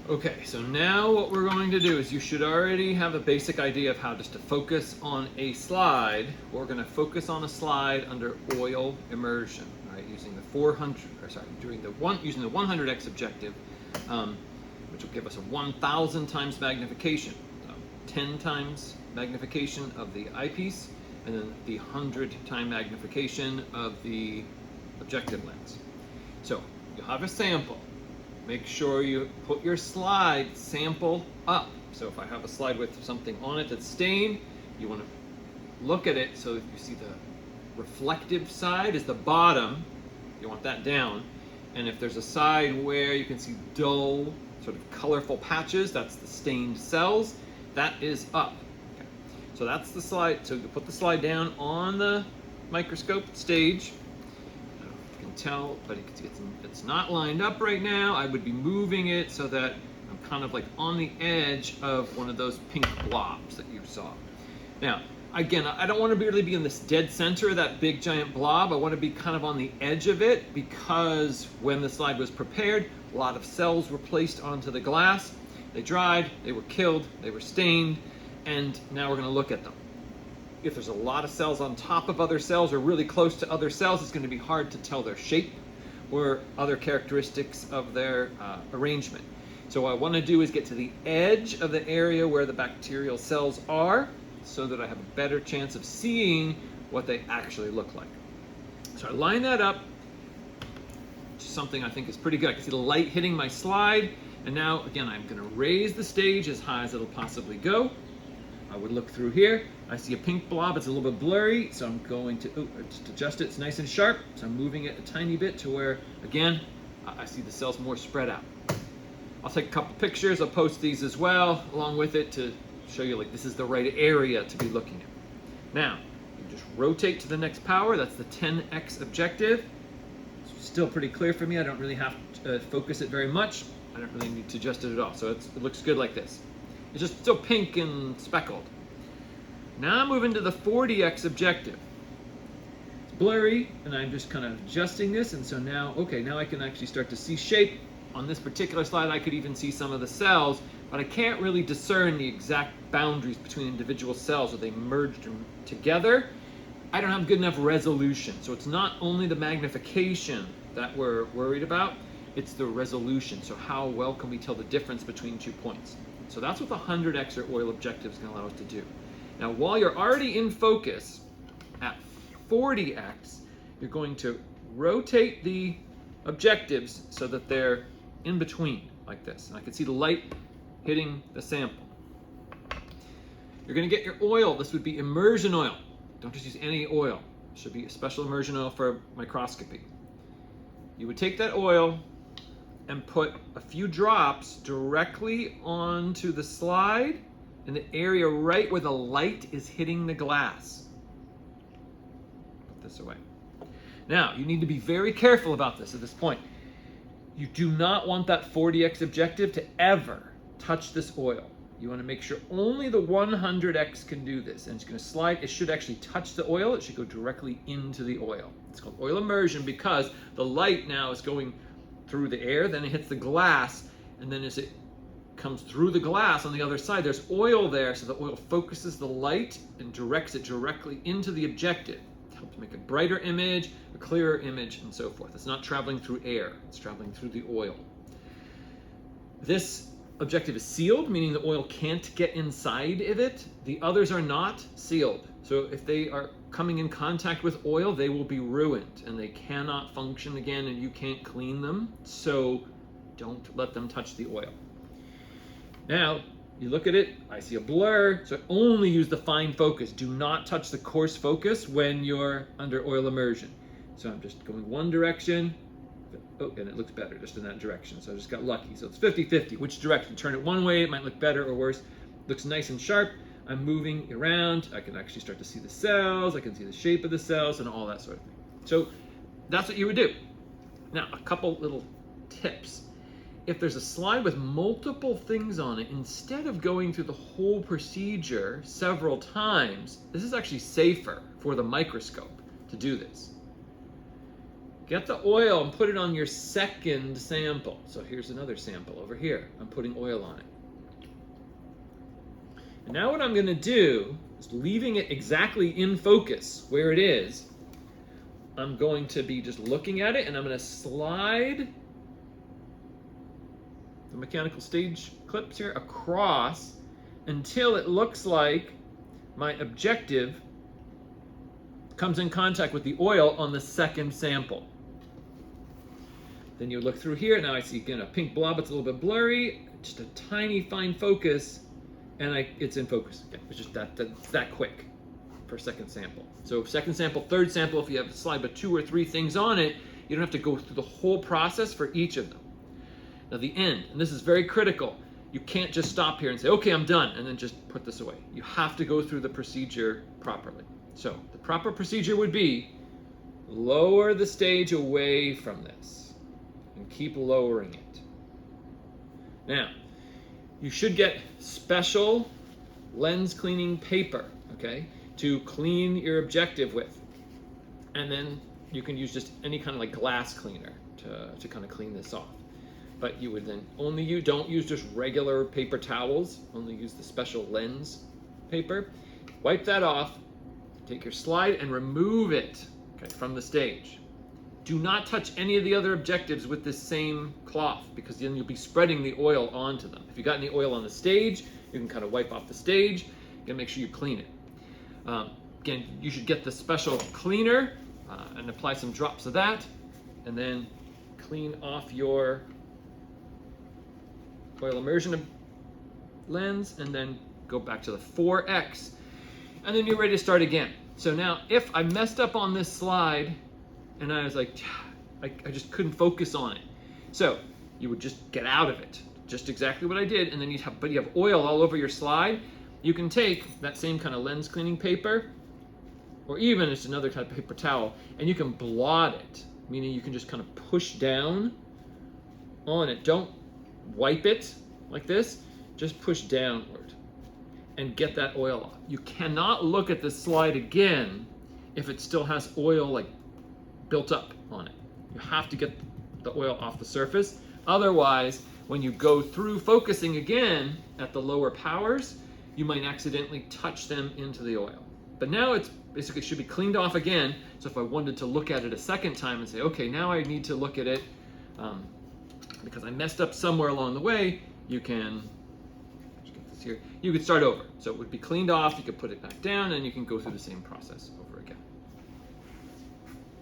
Okay, so now what we're going to do is you should already have a basic idea of how just to focus on a slide. We're going to focus on a slide under oil immersion, right? Using the 400, or sorry, using the 100x objective, which will give us a 1,000 times magnification, 10 times magnification of the eyepiece, and then the 100 time magnification of the objective lens. So you'll have a sample. Make sure you put your slide sample up. So if I have a slide with something on it that's stained, you want to look at it so that you see the reflective side is the bottom. You want that down. And if there's a side where you can see dull, sort of colorful patches, that's the stained cells, that is up. Okay. So that's the slide. So you put the slide down on the microscope stage. Tell, but it's not lined up right now. I would be moving it so that I'm kind of like on the edge of one of those pink blobs that you saw. Now, again, I don't want to really be in this dead center of that big giant blob. I want to be kind of on the edge of it because when the slide was prepared, a lot of cells were placed onto the glass. They dried, they were killed, they were stained, and now we're going to look at them. If there's a lot of cells on top of other cells or really close to other cells, it's going to be hard to tell their shape or other characteristics of their arrangement. So what I want to do is get to the edge of the area where the bacterial cells are so that I have a better chance of seeing what they actually look like. So I line that up, which is something I think is pretty good. I can see the light hitting my slide, and now again I'm going to raise the stage as high as it'll possibly go. I would look through here. I see a pink blob. It's a little bit blurry, so I'm going to just adjust it. It's nice and sharp, so I'm moving it a tiny bit to where, again, I see the cells more spread out. I'll take a couple pictures. I'll post these as well, along with it, to show you like this is the right area to be looking at. Now, you just rotate to the next power. That's the 10x objective. It's still pretty clear for me. I don't really have to focus it very much. I don't really need to adjust it at all, so it looks good like this. It's just still pink and speckled. Now I'm moving to the 40x objective. It's blurry, and I'm just kind of adjusting this, and so now, okay, now I can actually start to see shape. On this particular slide, I could even see some of the cells, but I can't really discern the exact boundaries between individual cells. Are they merged together? I don't have good enough resolution. So it's not only the magnification that we're worried about, it's the resolution. So how well can we tell the difference between 2 points? So that's what the 100x or oil objective is going to allow us to do. Now, while you're already in focus at 40x, you're going to rotate the objectives so that they're in between, like this. And I can see the light hitting the sample. You're going to get your oil. This would be immersion oil. Don't just use any oil. It should be a special immersion oil for microscopy. You would take that oil and put a few drops directly onto the slide in the area right where the light is hitting the glass. Put this away. Now, you need to be very careful about this at this point. You do not want that 40x objective to ever touch this oil. You want to make sure only the 100x can do this. And it's going to slide. It should actually touch the oil. It should go directly into the oil. It's called oil immersion because the light now is going through the air, then it hits the glass, and then as it comes through the glass on the other side, there's oil there, so the oil focuses the light and directs it directly into the objective. It helps make a brighter image, a clearer image, and so forth. It's not traveling through air, it's traveling through the oil. This objective is sealed, meaning the oil can't get inside of it. The others are not sealed. So if they are coming in contact with oil, they will be ruined and they cannot function again and you can't clean them. So don't let them touch the oil. Now, you look at it, I see a blur, so only use the fine focus. Do not touch the coarse focus when you're under oil immersion. So I'm just going one direction. Oh, and it looks better just in that direction. So I just got lucky. So it's 50-50. Which direction? Turn it one way, it might look better or worse. Looks nice and sharp. I'm moving around. I can actually start to see the cells. I can see the shape of the cells and all that sort of thing. So that's what you would do. Now, a couple little tips. If there's a slide with multiple things on it, instead of going through the whole procedure several times, this is actually safer for the microscope to do this. Get the oil and put it on your second sample. So here's another sample over here. I'm putting oil on it. And now what I'm going to do is, leaving it exactly in focus where it is, I'm going to be just looking at it, and I'm going to slide the mechanical stage clips here across until it looks like my objective comes in contact with the oil on the second sample. Then you look through here. Now I see again a pink blob. It's a little bit blurry. Just a tiny fine focus, and it's in focus again. It's just that quick for second sample. So second sample, third sample, if you have a slide with 2 or 3 things on it, you don't have to go through the whole process for each of them. Now the end, and this is very critical. You can't just stop here and say, okay, I'm done, and then just put this away. You have to go through the procedure properly. So the proper procedure would be lower the stage away from this and keep lowering it. Now, you should get special lens cleaning paper, okay, to clean your objective with. And then you can use just any kind of like glass cleaner to kind of clean this off. But you would then don't use just regular paper towels, only use the special lens paper. Wipe that off, take your slide and remove it, okay, from the stage. Do not touch any of the other objectives with this same cloth, because then you'll be spreading the oil onto them. If you got any oil on the stage, you can kind of wipe off the stage. You gotta make sure you clean it. Again, you should get the special cleaner and apply some drops of that, and then clean off your oil immersion lens, and then go back to the 4X, and then you're ready to start again. So now, if I messed up on this slide, and I was like, I just couldn't focus on it. So you would just get out of it, just exactly what I did, and then you have oil all over your slide. You can take that same kind of lens cleaning paper, or even just another type of paper towel, and you can blot it, meaning you can just kind of push down on it. Don't wipe it like this, just push downward and get that oil off. You cannot look at this slide again if it still has oil like built up on it. You have to get the oil off the surface. Otherwise, when you go through focusing again at the lower powers, you might accidentally touch them into the oil. But now it's basically should be cleaned off again. So if I wanted to look at it a second time and say, okay, now I need to look at it because I messed up somewhere along the way, you can get this here. You could start over. So it would be cleaned off, you could put it back down, and you can go through the same process over.